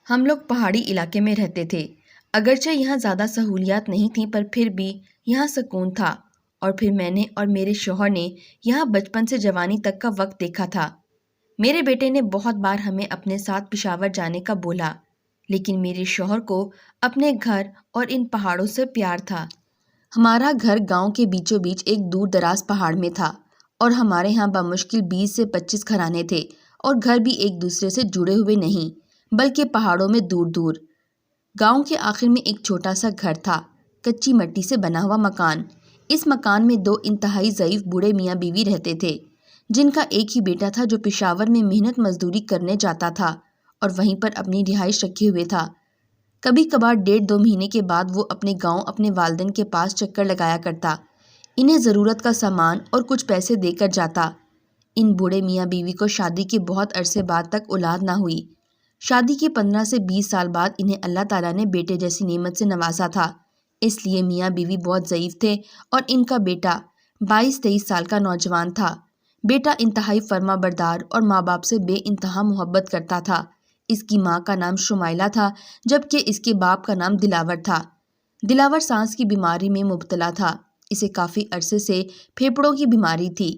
ہم لوگ پہاڑی علاقے میں رہتے تھے۔ اگرچہ یہاں زیادہ سہولیات نہیں تھیں پر پھر بھی یہاں سکون تھا، اور پھر میں نے اور میرے شوہر نے یہاں بچپن سے جوانی تک کا وقت دیکھا تھا۔ میرے بیٹے نے بہت بار ہمیں اپنے ساتھ پشاور جانے کا بولا، لیکن میرے شوہر کو اپنے گھر اور ان پہاڑوں سے پیار تھا۔ ہمارا گھر گاؤں کے بیچوں بیچ ایک دور دراز پہاڑ میں تھا، اور ہمارے ہاں بمشکل 20 سے 25 گھرانے تھے، اور گھر بھی ایک دوسرے سے جڑے ہوئے نہیں بلکہ پہاڑوں میں دور دور۔ گاؤں کے آخر میں ایک چھوٹا سا گھر تھا، کچی مٹی سے بنا ہوا مکان۔ اس مکان میں 2 انتہائی ضعیف بوڑھے میاں بیوی رہتے تھے، جن کا ایک ہی بیٹا تھا جو پشاور میں محنت مزدوری کرنے جاتا تھا اور وہیں پر اپنی رہائش رکھے ہوئے تھا۔ کبھی کبھار 1.5-2 مہینے کے بعد وہ اپنے گاؤں اپنے والدین کے پاس چکر لگایا کرتا، انہیں ضرورت کا سامان اور کچھ پیسے دے کر جاتا۔ ان بوڑھے میاں بیوی کو شادی کے بہت عرصے بعد تک اولاد نہ ہوئی۔ شادی کے 15 سے 20 سال بعد انہیں اللہ تعالیٰ نے بیٹے جیسی نعمت سے نوازا تھا، اس لیے میاں بیوی بہت ضعیف تھے، اور ان کا بیٹا 22-23 سال کا نوجوان تھا۔ بیٹا انتہائی فرما بردار اور ماں باپ سے بے انتہا محبت کرتا تھا۔ اس کی ماں کا نام شمائلہ تھا، جبکہ اس کے باپ کا نام دلاور تھا۔ دلاور سانس کی بیماری میں مبتلا تھا، اسے کافی عرصے سے پھیپھڑوں کی بیماری تھی،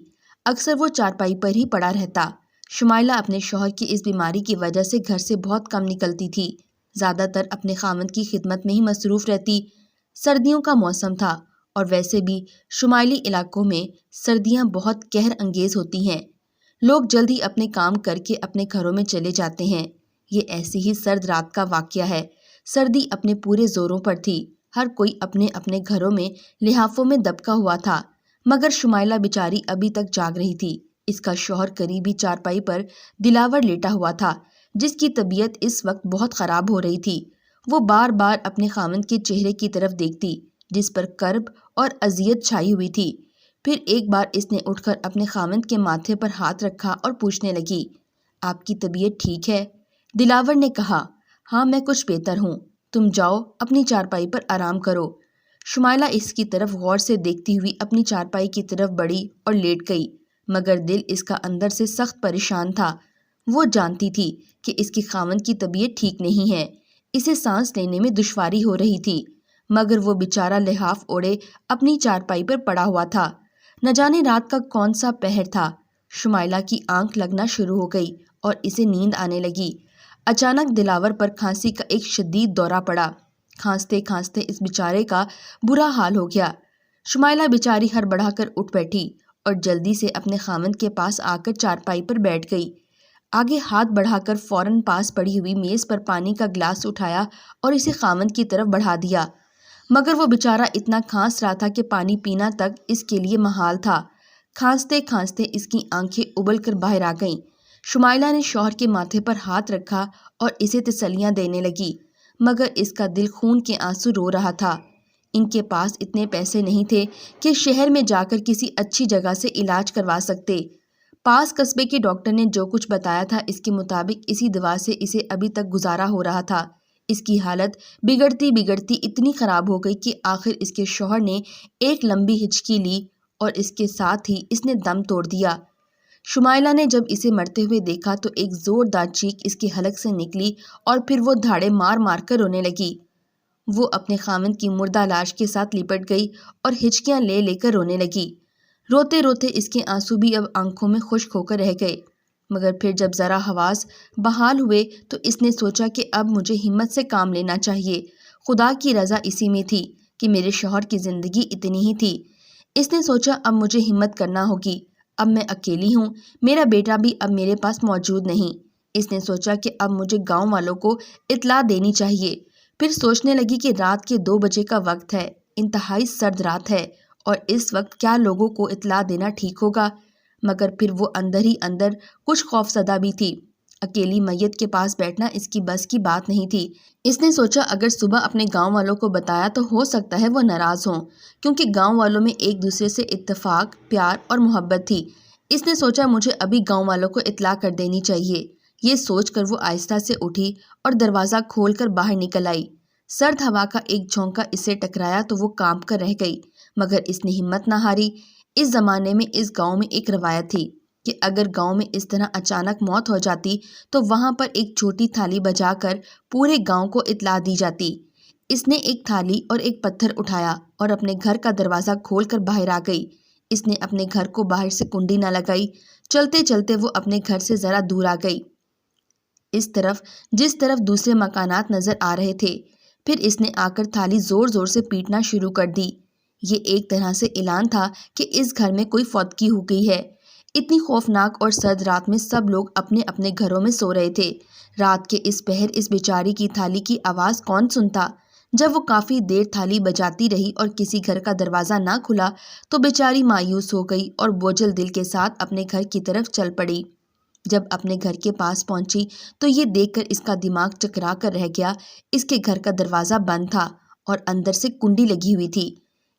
اکثر وہ چارپائی پر ہی پڑا رہتا۔ شمائلہ اپنے شوہر کی اس بیماری کی وجہ سے گھر سے بہت کم نکلتی تھی، زیادہ تر اپنے خاوند کی خدمت میں ہی مصروف رہتی۔ سردیوں کا موسم تھا، اور ویسے بھی شمالی علاقوں میں سردیاں بہت قہر انگیز ہوتی ہیں، لوگ جلد ہی اپنے کام کر کے اپنے گھروں میں چلے جاتے ہیں۔ یہ ایسی ہی سرد رات کا واقعہ ہے۔ سردی اپنے پورے زوروں پر تھی، ہر کوئی اپنے اپنے گھروں میں لحافوں میں دبکا ہوا تھا، مگر شمائلہ بیچاری ابھی تک جاگ رہی تھی۔ اس کا شوہر قریبی چارپائی پر دلاور لیٹا ہوا تھا، جس کی طبیعت اس وقت بہت خراب ہو رہی تھی۔ وہ بار بار اپنے خاوند کے چہرے کی طرف دیکھتی، جس پر کرب اور اذیت چھائی ہوئی تھی۔ پھر ایک بار اس نے اٹھ کر اپنے خاوند کے ماتھے پر ہاتھ رکھا اور پوچھنے لگی، آپ کی طبیعت ٹھیک ہے؟ دلاور نے کہا، ہاں میں کچھ بہتر ہوں، تم جاؤ اپنی چارپائی پر آرام کرو۔ شمائلہ اس کی طرف غور سے دیکھتی ہوئی اپنی چارپائی کی طرف بڑھی اور لیٹ گئی، مگر دل اس کا اندر سے سخت پریشان تھا۔ وہ جانتی تھی کہ اس کی خاوند کی طبیعت ٹھیک نہیں ہے، اسے سانس لینے میں دشواری ہو رہی تھی، مگر وہ بیچارہ لحاف اوڑھے اپنی چارپائی پر پڑا ہوا تھا۔ نہ جانے رات کا کون سا پہر تھا، شمائلہ کی آنکھ لگنا شروع ہو گئی اور اسے نیند آنے لگی۔ اچانک دلاور پر کھانسی کا ایک شدید دورہ پڑا، کھانستے کھانستے اس بیچارے کا برا حال ہو گیا۔ شمائلہ بیچاری ہڑبڑا کر اٹھ بیٹھی اور جلدی سے اپنے خاوند کے پاس آ کر چارپائی پر بیٹھ گئی۔ آگے ہاتھ بڑھا کر فوراً پاس پڑی ہوئی میز پر پانی کا گلاس اٹھایا اور اسے خاوند کی طرف بڑھا دیا، مگر وہ بیچارہ اتنا کھانس رہا تھا کہ پانی پینا تک اس کے لیے محال تھا۔ کھانستے کھانستے اس کی آنکھیں ابل کر باہر آ گئیں۔ شمائلہ نے شوہر کے ماتھے پر ہاتھ رکھا اور اسے تسلیاں دینے لگی، مگر اس کا دل خون کے آنسو رو رہا تھا۔ ان کے پاس اتنے پیسے نہیں تھے کہ شہر میں جا کر کسی اچھی جگہ سے علاج کروا سکتے۔ پاس قصبے کے ڈاکٹر نے جو کچھ بتایا تھا اس کے مطابق اسی دوا سے اسے ابھی تک گزارا ہو رہا تھا۔ اس کی حالت بگڑتی بگڑتی اتنی خراب ہو گئی کہ آخر اس کے شوہر نے ایک لمبی ہچکی لی اور اس کے ساتھ ہی اس نے دم توڑ دیا۔ شمائلہ نے جب اسے مرتے ہوئے دیکھا تو ایک زوردار چیخ اس کے حلق سے نکلی اور پھر وہ دھاڑے مار مار کر رونے لگی۔ وہ اپنے خاوند کی مردہ لاش کے ساتھ لپٹ گئی اور ہچکیاں لے لے کر رونے لگی۔ روتے روتے اس کے آنسو بھی اب آنکھوں میں خشک ہو کر رہ گئے، مگر پھر جب ذرا حواس بحال ہوئے تو اس نے سوچا کہ اب مجھے ہمت سے کام لینا چاہیے، خدا کی رضا اسی میں تھی کہ میرے شوہر کی زندگی اتنی ہی تھی۔ اس نے سوچا اب مجھے ہمت کرنا ہوگی، اب میں اکیلی ہوں، میرا بیٹا بھی اب میرے پاس موجود نہیں۔ اس نے سوچا کہ اب مجھے گاؤں والوں کو اطلاع دینی چاہیے۔ پھر سوچنے لگی کہ رات کے 2 بجے کا وقت ہے، انتہائی سرد رات ہے، اور اس وقت کیا لوگوں کو اطلاع دینا ٹھیک ہوگا؟ مگر پھر وہ اندر ہی اندر کچھ خوفزدہ بھی تھی۔ اکیلی میت کے پاس بیٹھنا اس کی بس کی بات نہیں تھی۔ اس نے سوچا اگر صبح اپنے گاؤں والوں کو بتایا تو ہو سکتا ہے وہ ناراض ہوں، کیونکہ گاؤں والوں میں ایک دوسرے سے اتفاق، پیار اور محبت تھی۔ اس نے سوچا مجھے ابھی گاؤں والوں کو اطلاع کر دینی چاہیے۔ یہ سوچ کر وہ آہستہ سے اٹھی اور دروازہ کھول کر باہر نکل آئی۔ سرد ہوا کا ایک جھونکا اسے ٹکرایا تو وہ کانپ کر رہ گئی، مگر اس نے ہمت نہ ہاری۔ اس زمانے میں اس گاؤں میں ایک روایت تھی، کہ اگر گاؤں میں اس طرح اچانک موت ہو جاتی تو وہاں پر ایک چھوٹی تھالی بجا کر پورے گاؤں کو اطلاع دی جاتی۔ اس نے ایک تھالی اور ایک پتھر اٹھایا اور اپنے گھر کا دروازہ کھول کر باہر آ گئی۔ اس نے اپنے گھر کو باہر سے کنڈی نہ لگائی۔ چلتے چلتے وہ اپنے گھر سے ذرا دور آ گئی، اس طرف جس طرف دوسرے مکانات نظر آ رہے تھے۔ پھر اس نے آ کر تھالی زور زور سے پیٹنا شروع کر دی۔ یہ ایک طرح سے اعلان تھا کہ اس گھر میں کوئی فوتگی ہو گئی ہے۔ اتنی خوفناک اور سرد رات میں سب لوگ اپنے اپنے گھروں میں سو رہے تھے۔ رات کے اس پہر اس بیچاری کی تھالی کی آواز کون سنتا؟ جب وہ کافی دیر تھالی بجاتی رہی اور کسی گھر کا دروازہ نہ کھلا تو بیچاری مایوس ہو گئی اور بوجھل دل کے ساتھ اپنے گھر کی طرف چل پڑی۔ جب اپنے گھر کے پاس پہنچی تو یہ دیکھ کر اس کا دماغ چکرا کر رہ گیا۔ اس کے گھر کا دروازہ بند تھا اور اندر سے کنڈی لگی ہوئی تھی۔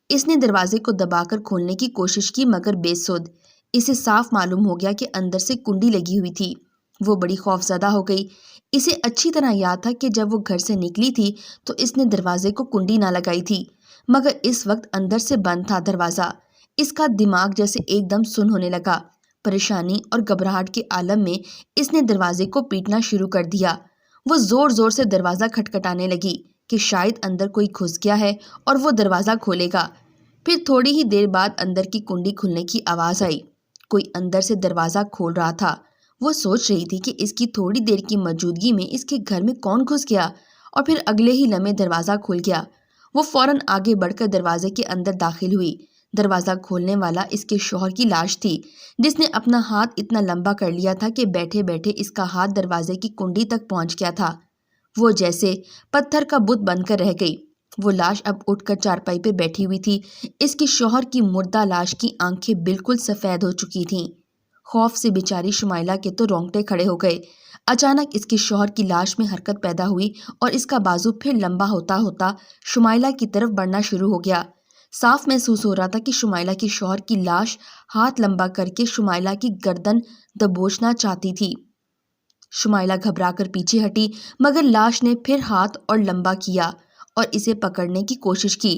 اس نے دروازے کو دبا کر کھولنے کی کوشش کی مگر بے سود۔ اسے صاف معلوم ہو گیا کہ اندر سے کنڈی لگی ہوئی تھی۔ وہ بڑی خوفزدہ ہو گئی۔ اسے اچھی طرح یاد تھا کہ جب وہ گھر سے نکلی تھی تو اس نے دروازے کو کنڈی نہ لگائی تھی، مگر اس وقت اندر سے بند تھا دروازہ۔ اس کا دماغ جیسے ایک دم سن ہونے لگا۔ پریشانی اور گھبراہٹ کے عالم میں اس نے دروازے کو پیٹنا شروع کر دیا۔ وہ زور زور سے دروازہ کھٹکھٹانے لگی کہ شاید اندر کوئی گھس گیا ہے اور وہ دروازہ کھولے گا۔ پھر تھوڑی ہی دیر بعد اندر کی کنڈی کھلنے کی آواز آئی۔ کوئی اندر سے دروازہ کھول رہا تھا۔ وہ سوچ رہی تھی کہ اس کی تھوڑی دیر کی موجودگی میں اس کے گھر میں کون گھس گیا، اور پھر اگلے ہی لمحے دروازہ کھل گیا۔ وہ فوراً آگے بڑھ کر دروازے کے اندر داخل ہوئی۔ دروازہ کھولنے والا اس کے شوہر کی لاش تھی، جس نے اپنا ہاتھ اتنا لمبا کر لیا تھا کہ بیٹھے بیٹھے اس کا ہاتھ دروازے کی کنڈی تک پہنچ گیا تھا۔ وہ جیسے پتھر کا بت بن کر رہ گئی۔ وہ لاش اب اٹھ کر چارپائی پہ بیٹھی ہوئی تھی۔ اس کے شوہر کی مردہ لاش کی آنکھیں بالکل سفید ہو چکی تھیں۔ خوف سے بیچاری شمائلہ کے تو رونگٹے کھڑے ہو گئے۔ اچانک اس کے شوہر کی لاش میں حرکت پیدا ہوئی اور اس کا بازو پھر لمبا ہوتا ہوتا شمائلہ کی طرف بڑھنا شروع ہو گیا۔ صاف محسوس ہو رہا تھا کہ شمائلہ کے شوہر کی لاش ہاتھ لمبا کر کے شمائلہ کی گردن دبوچنا چاہتی تھی۔ شمائلہ گھبرا کر پیچھے ہٹی، مگر لاش نے پھر ہاتھ اور لمبا کیا اور اسے پکڑنے کی کوشش کی۔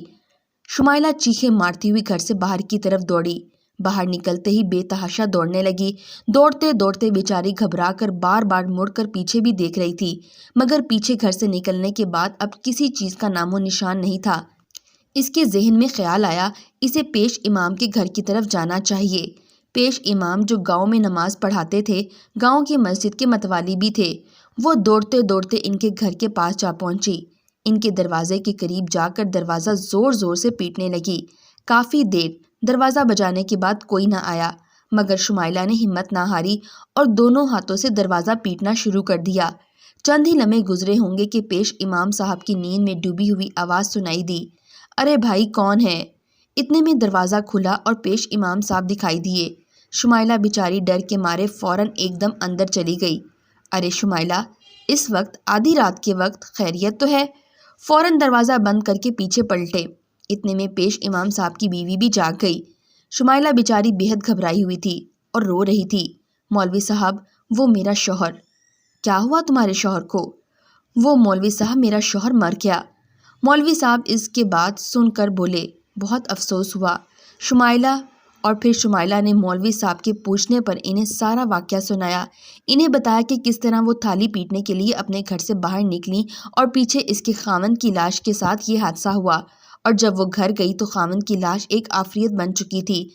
شمائلہ چیخیں مارتی ہوئی گھر سے باہر کی طرف دوڑی۔ باہر نکلتے ہی بے تحاشا دوڑنے لگی۔ دوڑتے دوڑتے بیچاری گھبرا کر بار بار مڑ کر پیچھے بھی دیکھ رہی تھی، مگر پیچھے گھر سے نکلنے کے بعد اب کسی چیز کا نام و نشان نہیں تھا۔ اس کے ذہن میں خیال آیا اسے پیش امام کے گھر کی طرف جانا چاہیے۔ پیش امام جو گاؤں میں نماز پڑھاتے تھے، گاؤں کی مسجد کے متوالی بھی تھے۔ وہ دوڑتے دوڑتے ان کے گھر کے پاس جا پہنچی۔ ان کے دروازے کے قریب جا کر دروازہ زور زور سے پیٹنے لگی۔ کافی دیر دروازہ بجانے کے بعد کوئی نہ آیا، مگر شمائلہ نے ہمت نہ ہاری اور دونوں ہاتھوں سے دروازہ پیٹنا شروع کر دیا۔ چند ہی لمحے گزرے ہوں گے کہ پیش امام صاحب کی نیند میں ڈوبی ہوئی آواز سنائی دی، ارے بھائی کون ہے؟ اتنے میں دروازہ کھلا اور پیش امام صاحب دکھائی دیے۔ شمائلہ بیچاری ڈر کے مارے فوراً ایک دم اندر چلی گئی۔ ارے شمائلہ، اس وقت آدھی رات کے وقت خیریت تو ہے؟ فوراً دروازہ بند کر کے پیچھے پلٹے۔ اتنے میں پیش امام صاحب کی بیوی بھی جاگ گئی۔ شمائلہ بیچاری بے حد گھبرائی ہوئی تھی اور رو رہی تھی، مولوی صاحب وہ میرا شوہر۔ کیا ہوا تمہارے شوہر کو؟ وہ مولوی صاحب میرا شوہر مر گیا۔ مولوی صاحب اس کے بعد سن کر بولے، بہت افسوس ہوا۔ شمائلہ اور پھر شمائلہ نے مولوی صاحب کے پوچھنے پر انہیں سارا واقعہ سنایا۔ انہیں بتایا کہ کس طرح وہ تھالی پیٹنے کے لیے اپنے گھر سے باہر نکلی اور پیچھے اس کے خاوند کی لاش کے ساتھ یہ حادثہ ہوا، اور جب وہ گھر گئی تو خاوند کی لاش ایک عفریت بن چکی تھی۔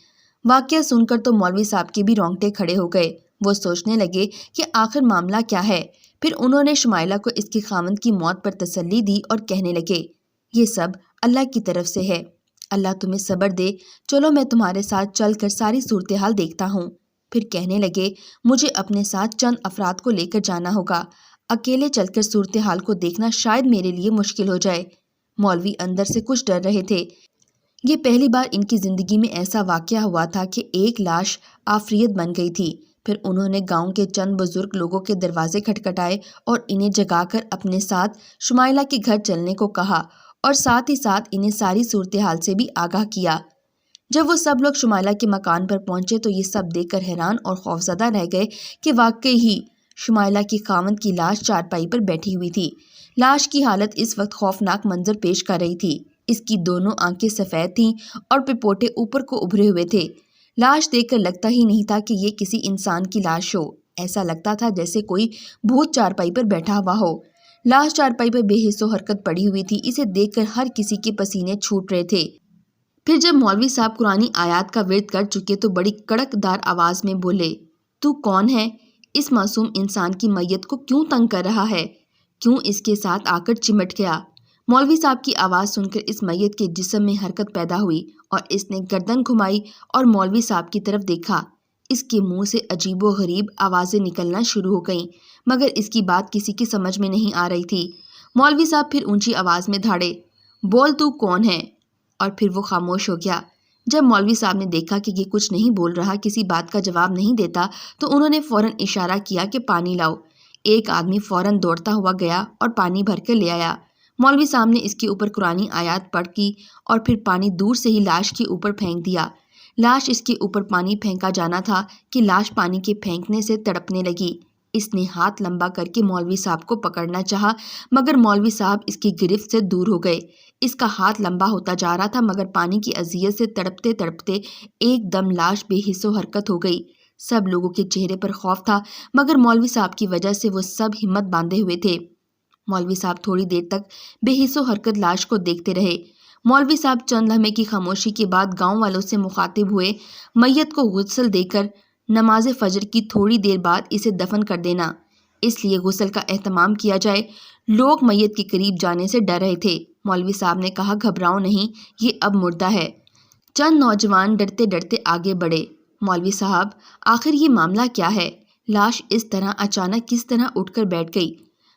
واقعہ سن کر تو مولوی صاحب کے بھی رونگٹے کھڑے ہو گئے۔ وہ سوچنے لگے کہ آخر معاملہ کیا ہے۔ پھر انہوں نے شمائلہ کو اس کے خاوند کی موت پر تسلی دی اور کہنے لگے، یہ سب اللہ کی طرف سے ہے، اللہ تمہیں صبر دے، چلو میں تمہارے ساتھ چل کر ساری صورتحال دیکھتا ہوں۔ پھر کہنے لگے، مجھے اپنے ساتھ چند افراد کو لے کر جانا ہوگا، اکیلے چل کر صورتحال کو دیکھنا شاید میرے لیے مشکل ہو جائے۔ مولوی اندر سے کچھ ڈر رہے تھے۔ یہ پہلی بار ان کی زندگی میں ایسا واقعہ ہوا تھا کہ ایک لاش عفریت بن گئی تھی۔ پھر انہوں نے گاؤں کے چند بزرگ لوگوں کے دروازے کھٹکھٹائے اور انہیں جگا کر اپنے ساتھ شمائلہ کے گھر چلنے کو کہا، اور ساتھ ہی ساتھ انہیں ساری صورتحال سے بھی آگاہ کیا۔ جب وہ سب لوگ شمائلہ کے مکان پر پہنچے تو یہ سب دیکھ کر حیران اور خوفزدہ رہ گئے کہ واقعی ہی شمائلہ کی خاوند کی لاش چارپائی پر بیٹھی ہوئی تھی۔ لاش کی حالت اس وقت خوفناک منظر پیش کر رہی تھی۔ اس کی دونوں آنکھیں سفید تھیں اور پپوٹے اوپر کو ابھرے ہوئے تھے۔ لاش دیکھ کر لگتا ہی نہیں تھا کہ یہ کسی انسان کی لاش ہو، ایسا لگتا تھا جیسے کوئی بھوت چارپائی پر بیٹھا ہوا ہو۔ لاش چارپائی پر بے حس و حرکت پڑی ہوئی تھی، اسے دیکھ کر ہر کسی کے پسینے چھوٹ رہے تھے۔ پھر جب مولوی صاحب قرآنی آیات کا ورد کر چکے تو بڑی کڑک دار آواز میں بولے، تو کون ہے؟ اس معصوم انسان کی میت کو کیوں تنگ کر رہا ہے؟ کیوں اس کے ساتھ آ کر چمٹ گیا؟ مولوی صاحب کی آواز سن کر اس میت کے جسم میں حرکت پیدا ہوئی اور اس نے گردن گھمائی اور مولوی صاحب کی طرف دیکھا۔ اس کے منہ سے عجیب و غریب آوازیں نکلنا شروع ہو گئیں، مگر اس کی بات کسی کی سمجھ میں نہیں آ رہی تھی۔ مولوی صاحب پھر اونچی آواز میں دھاڑے، بول تو کون ہے؟ اور پھر وہ خاموش ہو گیا۔ جب مولوی صاحب نے دیکھا کہ یہ کچھ نہیں بول رہا، کسی بات کا جواب نہیں دیتا، تو انہوں نے فوراً اشارہ کیا کہ پانی لاؤ۔ ایک آدمی فوراً دوڑتا ہوا گیا اور پانی بھر کے لے آیا۔ مولوی صاحب نے اس کے اوپر قرآنی آیات پڑھ کی اور پھر پانی دور سے ہی لاش کے اوپر پھینک دیا۔ لاش اس کے اوپر پانی پھینکا جانا تھا کہ لاش پانی کے پھینکنے سے تڑپنے لگی۔ اس نے ہاتھ لمبا کر کے مولوی صاحب کو پکڑنا چاہا، مگر مولوی صاحب اس کی گرفت سے دور ہو گئے۔ اس کا ہاتھ لمبا ہوتا جا رہا تھا، مگر پانی کی اذیت سے تڑپتے تڑپتے ایک دم لاش بے حس و حرکت ہو گئی۔ سب لوگوں کے چہرے پر خوف تھا، مگر مولوی صاحب کی وجہ سے وہ سب ہمت باندھے ہوئے تھے۔ مولوی صاحب تھوڑی دیر تک بے حس و حرکت لاش کو دیکھتے رہے۔ مولوی صاحب چند لمحے کی خاموشی کے بعد گاؤں والوں سے مخاطب ہوئے، میت کو غسل دے کر نماز فجر کی تھوڑی دیر بعد اسے دفن کر دینا، اس لیے غسل کا اہتمام کیا جائے۔ لوگ میت کے قریب جانے سے ڈر رہے تھے۔ مولوی صاحب نے کہا، گھبراؤ نہیں، یہ اب مردہ ہے۔ چند نوجوان ڈرتے ڈرتے آگے بڑھے۔ مولوی صاحب، آخر یہ معاملہ کیا ہے؟ لاش اس طرح اچانک کس طرح اٹھ کر بیٹھ گئی؟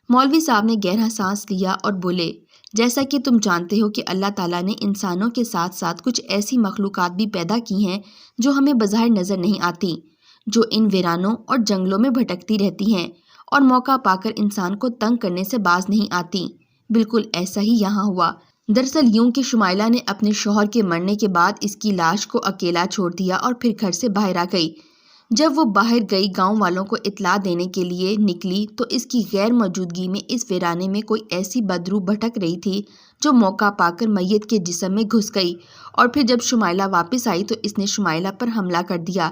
مولوی صاحب نے گہرا سانس لیا اور بولے، جیسا کہ تم جانتے ہو کہ اللہ تعالیٰ نے انسانوں کے ساتھ ساتھ کچھ ایسی مخلوقات بھی پیدا کی ہیں جو ہمیں بظاہر نظر نہیں آتی، جو ان ویرانوں اور جنگلوں میں بھٹکتی رہتی ہیں اور موقع پا کر انسان کو تنگ کرنے سے باز نہیں آتی۔ بالکل ایسا ہی یہاں ہوا۔ دراصل یوں کہ شمائلہ نے اپنے شوہر کے مرنے کے بعد اس کی لاش کو اکیلا چھوڑ دیا اور پھر گھر سے باہر آ گئی۔ جب وہ باہر گئی، گاؤں والوں کو اطلاع دینے کے لیے نکلی تو اس کی غیر موجودگی میں اس ویرانے میں کوئی ایسی بدروح بھٹک رہی تھی جو موقع پا کر میت کے جسم میں گھس گئی، اور پھر جب شمائلہ واپس آئی تو اس نے شمائلہ پر حملہ کر دیا۔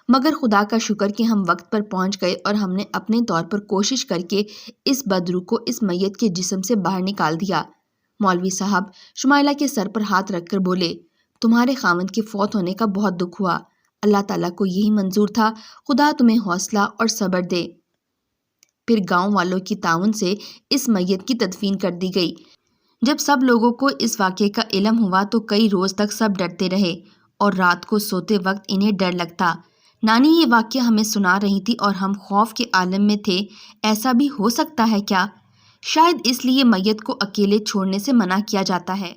مگر خدا کا شکر کہ ہم وقت پر پہنچ گئے اور ہم نے اپنے طور پر کوشش کر کے اس بدروح کو اس میت کے جسم سے باہر نکال دیا۔ مولوی صاحب شمائلہ کے سر پر ہاتھ رکھ کر بولے، تمہارے خاوند کے فوت ہونے کا بہت دکھ ہوا، اللہ تعالیٰ کو یہی منظور تھا، خدا تمہیں حوصلہ اور صبر دے۔ پھر گاؤں والوں کی تعاون سے اس میت کی تدفین کر دی گئی۔ جب سب لوگوں کو اس واقعے کا علم ہوا تو کئی روز تک سب ڈرتے رہے اور رات کو سوتے وقت انہیں ڈر لگتا۔ نانی یہ واقعہ ہمیں سنا رہی تھی اور ہم خوف کے عالم میں تھے۔ ایسا بھی ہو سکتا ہے کیا؟ شاید اس لیے میت کو اکیلے چھوڑنے سے منع کیا جاتا ہے۔